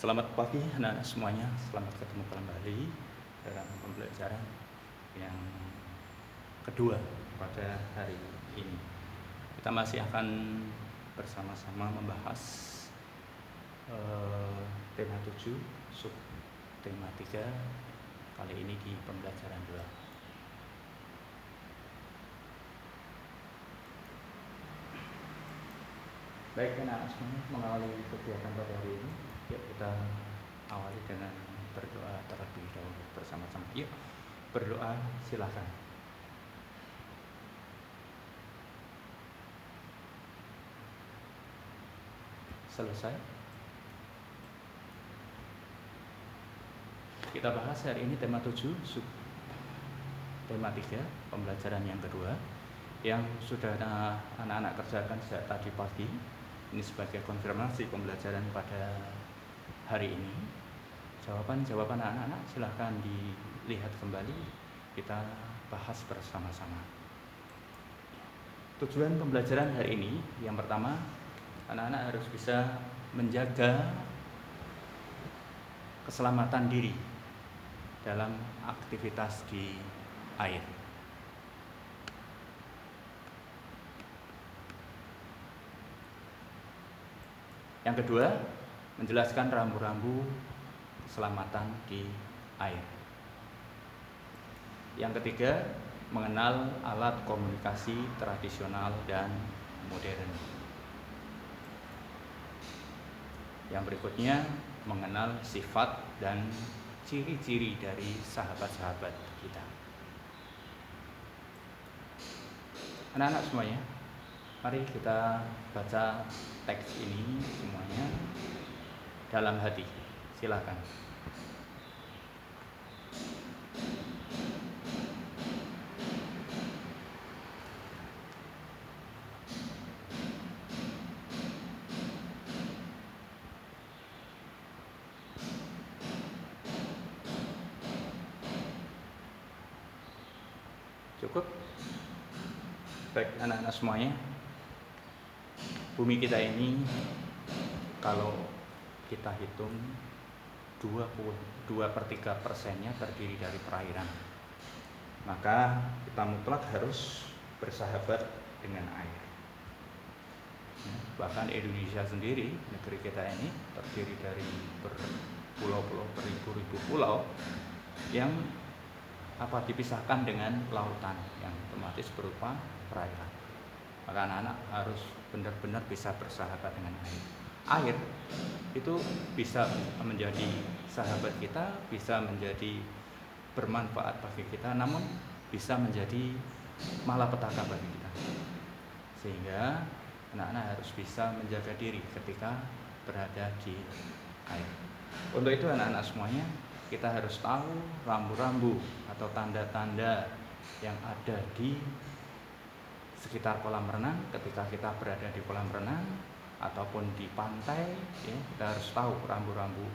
Selamat pagi anak-anak semuanya, selamat ketemu kembali dalam pembelajaran yang kedua pada hari ini. Kita masih akan bersama-sama membahas tema 7, sub tema 3, kali ini di pembelajaran 2. Baik anak-anak semuanya, mengawali kegiatan pada hari ini, yuk kita awali dengan berdoa terlebih dahulu bersama-sama. Yuk berdoa, silakan. Selesai. Kita bahas hari ini tema 7, sub tema 3, pembelajaran yang kedua, yang sudah anak-anak kerjakan sejak tadi pagi. Ini sebagai konfirmasi pembelajaran pada hari ini. Jawaban-jawaban anak-anak silahkan dilihat kembali, kita bahas bersama-sama. Tujuan pembelajaran hari ini, yang pertama, anak-anak harus bisa menjaga keselamatan diri dalam aktivitas di air. Yang kedua, menjelaskan rambu-rambu keselamatan di air. Yang ketiga, mengenal alat komunikasi tradisional dan modern. Yang berikutnya, mengenal sifat dan ciri-ciri dari sahabat-sahabat kita. Anak-anak semuanya, mari kita baca teks ini semuanya dalam hati. Silakan. Cukup? Baik anak-anak semuanya, bumi kita ini kalau kita hitung 2/3%-nya terdiri dari perairan. Maka kita mutlak harus bersahabat dengan air. Bahkan Indonesia sendiri, negeri kita ini terdiri dari berpulau-pulau, beribu-ribu pulau yang dipisahkan dengan lautan yang otomatis berupa perairan. Maka anak-anak harus benar-benar bisa bersahabat dengan air. Air itu bisa menjadi sahabat kita, bisa menjadi bermanfaat bagi kita, namun bisa menjadi malapetaka bagi kita. Sehingga anak-anak harus bisa menjaga diri ketika berada di air. Untuk itu anak-anak semuanya, kita harus tahu rambu-rambu atau tanda-tanda yang ada di sekitar kolam renang ketika kita berada di kolam renang ataupun di pantai, ya, kita harus tahu rambu-rambu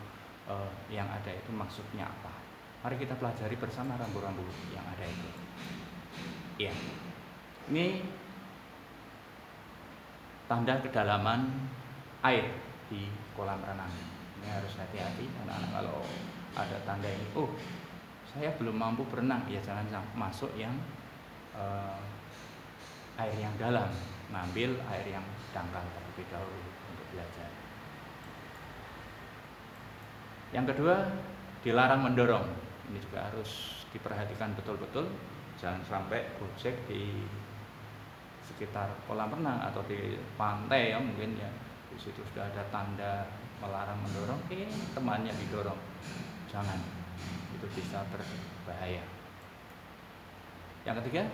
yang ada itu maksudnya apa. Mari kita pelajari bersama rambu-rambu yang ada itu. Ya, ini tanda kedalaman air di kolam renang. Ini harus hati-hati anak-anak kalau ada tanda ini. Oh, saya belum mampu berenang, ya jangan masuk yang air yang dalam, ngambil air yang dangkal terlebih dahulu untuk belajar. Yang kedua, dilarang mendorong. Ini juga harus diperhatikan betul-betul, jangan sampai gojek di sekitar kolam renang atau di pantai, ya mungkin ya di situ sudah ada tanda melarang mendorong, temannya didorong, jangan, itu bisa berbahaya. Yang ketiga,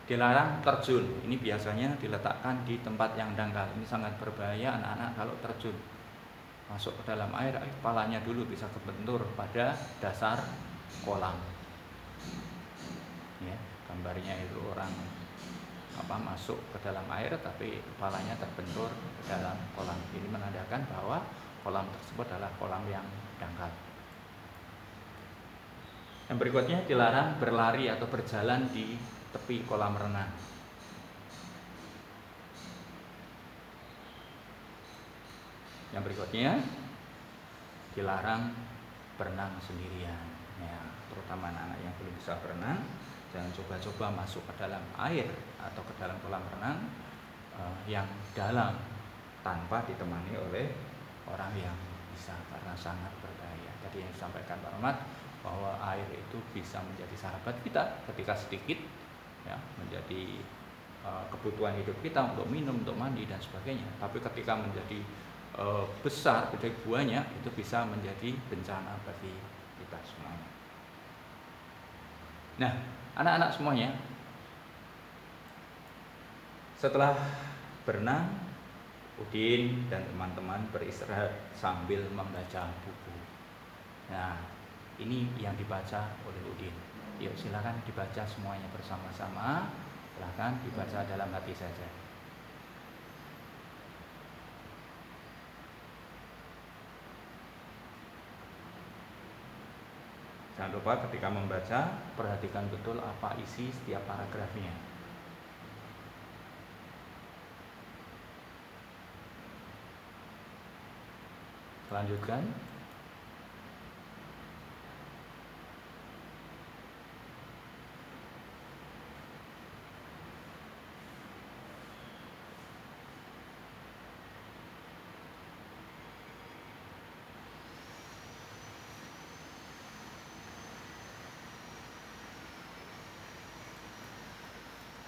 dilarang terjun. Ini biasanya diletakkan di tempat yang dangkal. Ini sangat berbahaya anak-anak kalau terjun masuk ke dalam air, kepalanya dulu bisa kebentur pada dasar kolam. Ya, gambarnya itu orang masuk ke dalam air tapi kepalanya terbentur ke dalam kolam. Ini menandakan bahwa kolam tersebut adalah kolam yang dangkal. Yang berikutnya, dilarang berlari atau berjalan di tepi kolam renang. Yang berikutnya, dilarang berenang sendirian. Ya, terutama anak-anak yang belum bisa berenang, jangan coba-coba masuk ke dalam air atau ke dalam kolam renang yang dalam tanpa ditemani oleh orang yang bisa, karena sangat berbahaya. Tadi yang disampaikan Pak Rahmat bahwa air itu bisa menjadi sahabat kita ketika sedikit, ya, menjadi kebutuhan hidup kita untuk minum, untuk mandi dan sebagainya. Tapi ketika menjadi besar, gede buahnya, itu bisa menjadi bencana bagi kita semuanya. Nah, anak-anak semuanya, setelah berenang, Udin dan teman-teman beristirahat sambil membaca buku. Nah, ini yang dibaca oleh Udin. Yuk silakan dibaca semuanya bersama-sama. Silakan dibaca dalam hati saja. Jangan lupa ketika membaca, perhatikan betul apa isi setiap paragrafnya. Lanjutkan.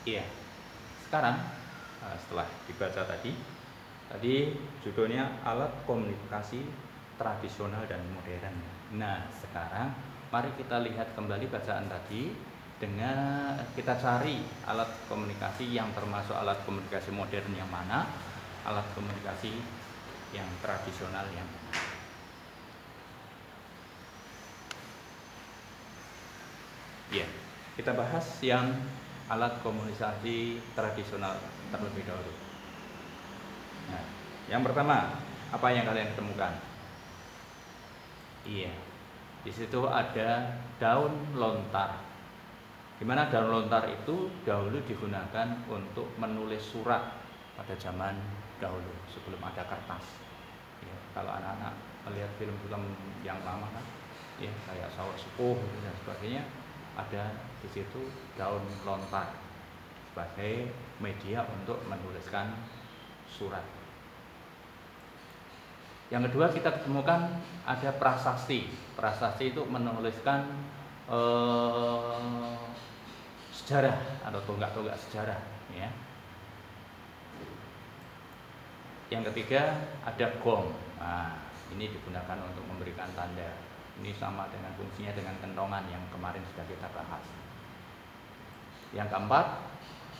Iya. Sekarang setelah dibaca tadi judulnya alat komunikasi tradisional dan modern. Nah, sekarang mari kita lihat kembali bacaan tadi dengan kita cari alat komunikasi yang termasuk alat komunikasi modern yang mana, alat komunikasi yang tradisional yang mana. Ya, kita bahas yang alat komunikasi tradisional terlebih dahulu. Nah, yang pertama, apa yang kalian temukan? Iya, di situ ada daun lontar. Dimana daun lontar itu dahulu digunakan untuk menulis surat pada zaman dahulu sebelum ada kertas. Ya, kalau anak-anak melihat film-film yang lama kan, ya kayak Sawah Sepuh dan sebagainya, ada di situ daun lontar sebagai media untuk menuliskan surat. Yang kedua kita temukan ada prasasti. Prasasti itu menuliskan sejarah atau tonggak-tonggak sejarah. Ya. Yang ketiga ada gong. Nah, ini digunakan untuk memberikan tanda. Ini sama dengan fungsinya dengan kentongan yang kemarin sudah kita bahas. Yang keempat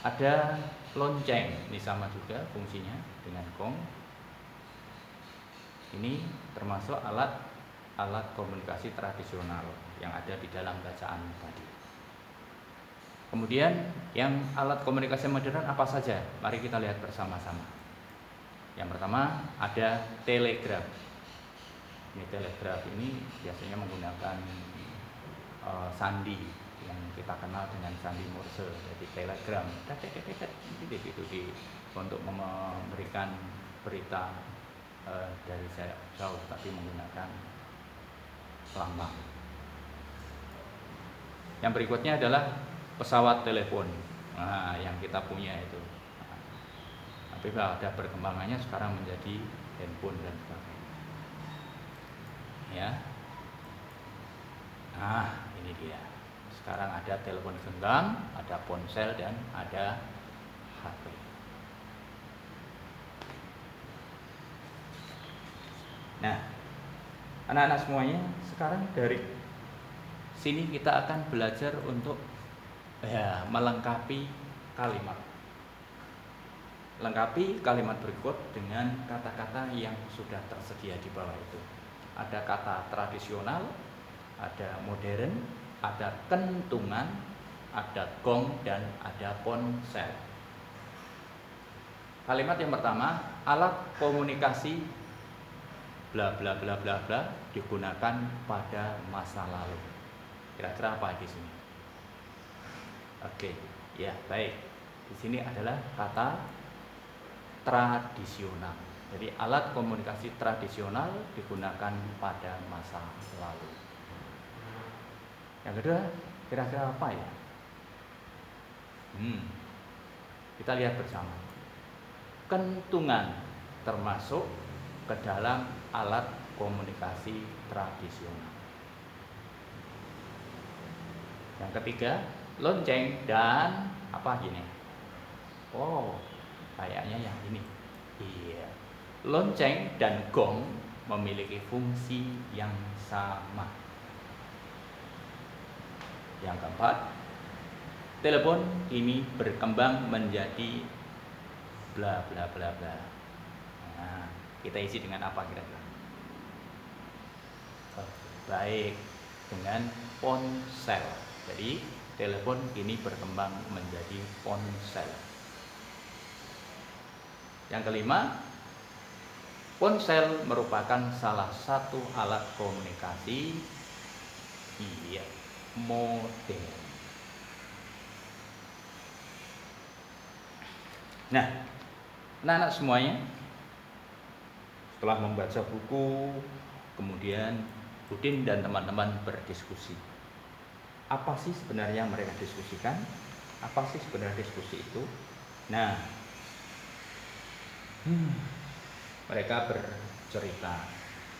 ada lonceng. Ini sama juga fungsinya dengan gong. Ini termasuk alat komunikasi tradisional yang ada di dalam bacaan tadi. Kemudian yang alat komunikasi modern apa saja? Mari kita lihat bersama-sama. Yang pertama ada telegraf. Ini telegraf ini biasanya menggunakan sandi yang kita kenal dengan sandi Morse, jadi telegram. Itu untuk memberikan berita dari jarak jauh tapi menggunakan lambang. Yang berikutnya adalah pesawat telepon. Nah, yang kita punya itu. Tapi ada perkembangannya sekarang menjadi handphone dan sebagainya. Ya. Nah, ini dia. Sekarang ada telepon genggam, ada ponsel dan ada HP. Nah, anak-anak semuanya, sekarang dari sini kita akan belajar untuk melengkapi kalimat. Lengkapi kalimat berikut dengan kata-kata yang sudah tersedia di bawah itu. Ada kata tradisional, ada modern, ada kentungan, ada gong, dan ada ponsel. Kalimat yang pertama, alat komunikasi bla bla bla bla bla digunakan pada masa lalu. Kira-kira apa di sini? Oke, ya baik. Di sini adalah kata tradisional. Jadi alat komunikasi tradisional digunakan pada masa lalu. Yang kedua, kira-kira apa ya? Kita lihat bersama. Kentungan termasuk ke dalam alat komunikasi tradisional. Yang ketiga, lonceng dan apa gini? Oh, kayaknya yang ini. Iya. Lonceng dan gong memiliki fungsi yang sama. Yang keempat, telepon ini berkembang menjadi bla bla bla bla. Nah, kita isi dengan apa kira-kira? Baik, dengan ponsel. Jadi telepon ini berkembang menjadi ponsel. Yang kelima, ponsel merupakan salah satu alat komunikasi modern. Nah, anak-anak semuanya setelah membaca buku, kemudian Udin dan teman-teman berdiskusi. Apa sih sebenarnya mereka diskusikan? Apa sih sebenarnya diskusi itu? Nah, mereka bercerita,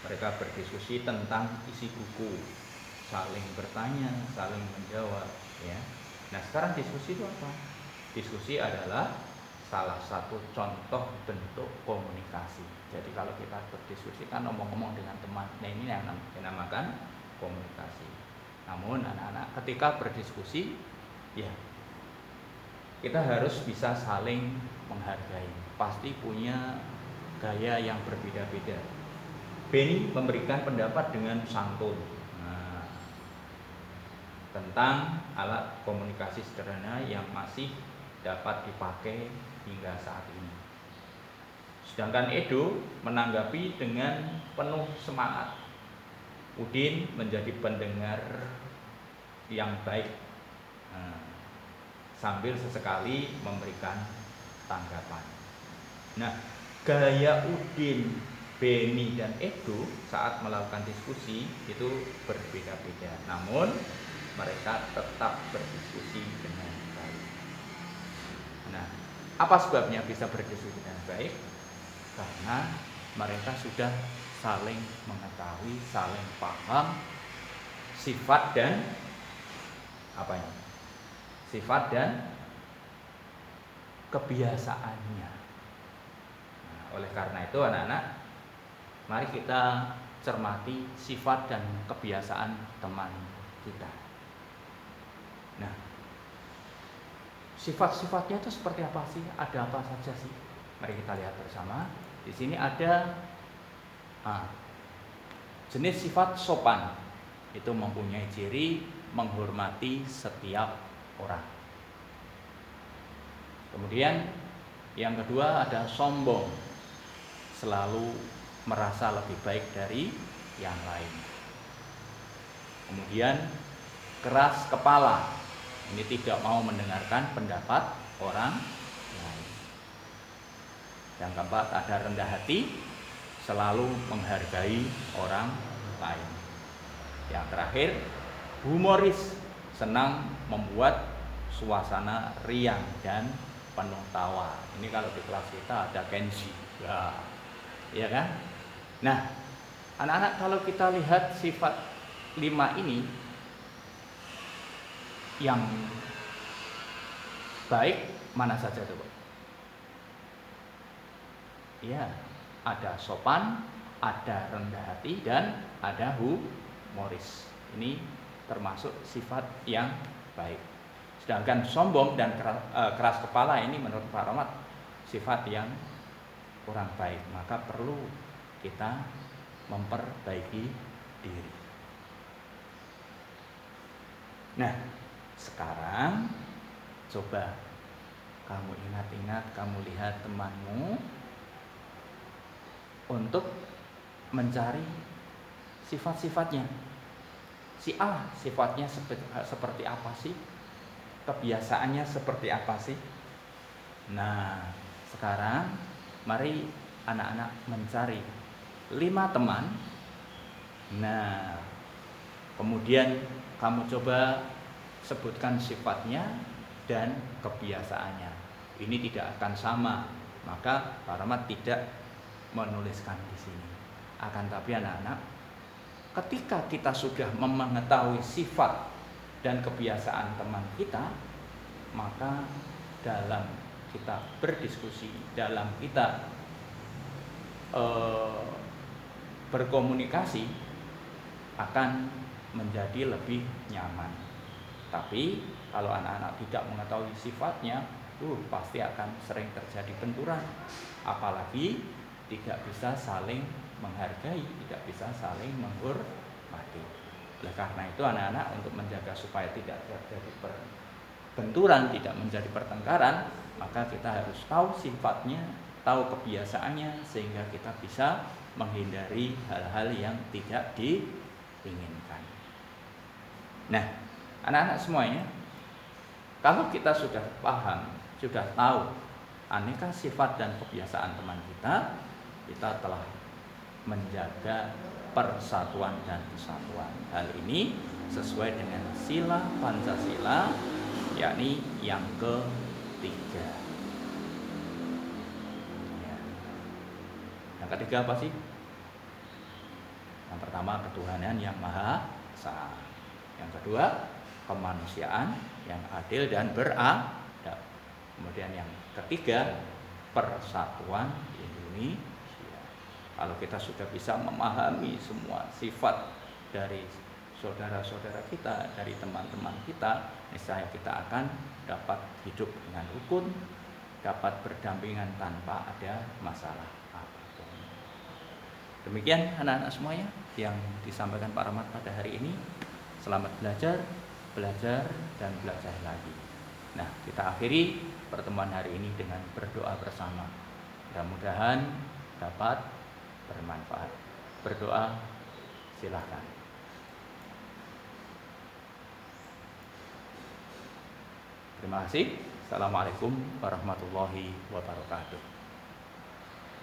mereka berdiskusi tentang isi buku, saling bertanya, saling menjawab, ya. Nah, sekarang diskusi itu apa? Diskusi adalah salah satu contoh bentuk komunikasi. Jadi kalau kita berdiskusi kan ngomong-ngomong dengan teman, nah ini yang dinamakan komunikasi. Namun anak-anak ketika berdiskusi, ya kita harus bisa saling menghargai. Pasti punya gaya yang berbeda-beda. Benny memberikan pendapat dengan santun tentang alat komunikasi sederhana yang masih dapat dipakai hingga saat ini. Sedangkan Edo menanggapi dengan penuh semangat. Udin menjadi pendengar yang baik, sambil sesekali memberikan tanggapan. Nah, gaya Udin, Benny dan Edo saat melakukan diskusi itu berbeda-beda. Namun mereka tetap berdiskusi dengan baik. Nah, apa sebabnya bisa berdiskusi dengan baik? Karena mereka sudah saling mengetahui, saling paham sifat dan apa ini? Sifat dan kebiasaannya. Nah, oleh karena itu anak-anak, mari kita cermati sifat dan kebiasaan teman kita. Nah, sifat-sifatnya itu seperti apa sih? Ada apa saja sih? Mari kita lihat bersama. Di sini ada jenis sifat sopan. Itu mempunyai ciri menghormati setiap orang. Kemudian yang kedua ada sombong, selalu merasa lebih baik dari yang lain. Kemudian keras kepala, ini tidak mau mendengarkan pendapat orang lain. Yang keempat ada rendah hati, selalu menghargai orang lain. Yang terakhir humoris, senang membuat suasana riang dan penuh tawa. Ini kalau di kelas kita ada Kenji, ya kan? Nah, anak-anak kalau kita lihat sifat 5 ini yang baik mana saja coba? Ya, ada sopan, ada rendah hati, dan ada humoris. Ini termasuk sifat yang baik. Sedangkan sombong dan keras kepala ini menurut Pak Rahmat sifat yang kurang baik. Maka perlu kita memperbaiki diri. Nah, sekarang coba kamu ingat-ingat, kamu lihat temanmu untuk mencari sifat-sifatnya. Si A sifatnya seperti apa sih? Kebiasaannya seperti apa sih? Nah, sekarang mari anak-anak mencari 5 teman. Nah, kemudian kamu coba sebutkan sifatnya dan kebiasaannya. Ini tidak akan sama, maka Pak Rahmat tidak menuliskan di sini. Akan tapi anak-anak, ketika kita sudah mengetahui sifat dan kebiasaan teman kita, maka dalam kita berdiskusi, dalam kita berkomunikasi akan menjadi lebih nyaman. Tapi kalau anak-anak tidak mengetahui sifatnya, pasti akan sering terjadi benturan. Apalagi tidak bisa saling menghargai, tidak bisa saling menghormati. Oleh karena itu anak-anak, untuk menjaga supaya tidak terjadi benturan, tidak menjadi pertengkaran, maka kita harus tahu sifatnya, tahu kebiasaannya, sehingga kita bisa menghindari hal-hal yang tidak diinginkan. Nah, anak-anak semuanya, kalau kita sudah paham, sudah tahu aneka sifat dan kebiasaan teman kita, kita telah menjaga persatuan dan kesatuan. Hal ini sesuai dengan sila Pancasila, yakni yang ketiga. Ya. Yang ketiga apa sih? Yang pertama, ketuhanan yang Maha Esa. Yang kedua, kemanusiaan yang adil dan beradab. Kemudian yang ketiga, persatuan Indonesia. Kalau kita sudah bisa memahami semua sifat dari saudara-saudara kita, dari teman-teman kita, niscaya kita akan dapat hidup dengan rukun, dapat berdampingan tanpa ada masalah apapun. Demikian anak-anak semuanya yang disampaikan Pak Rahmat pada hari ini. Selamat belajar, dan belajar lagi. Nah, kita akhiri pertemuan hari ini dengan berdoa bersama. Mudah-mudahan dapat bermanfaat. Berdoa, silakan. Terima kasih. Assalamualaikum warahmatullahi wabarakatuh.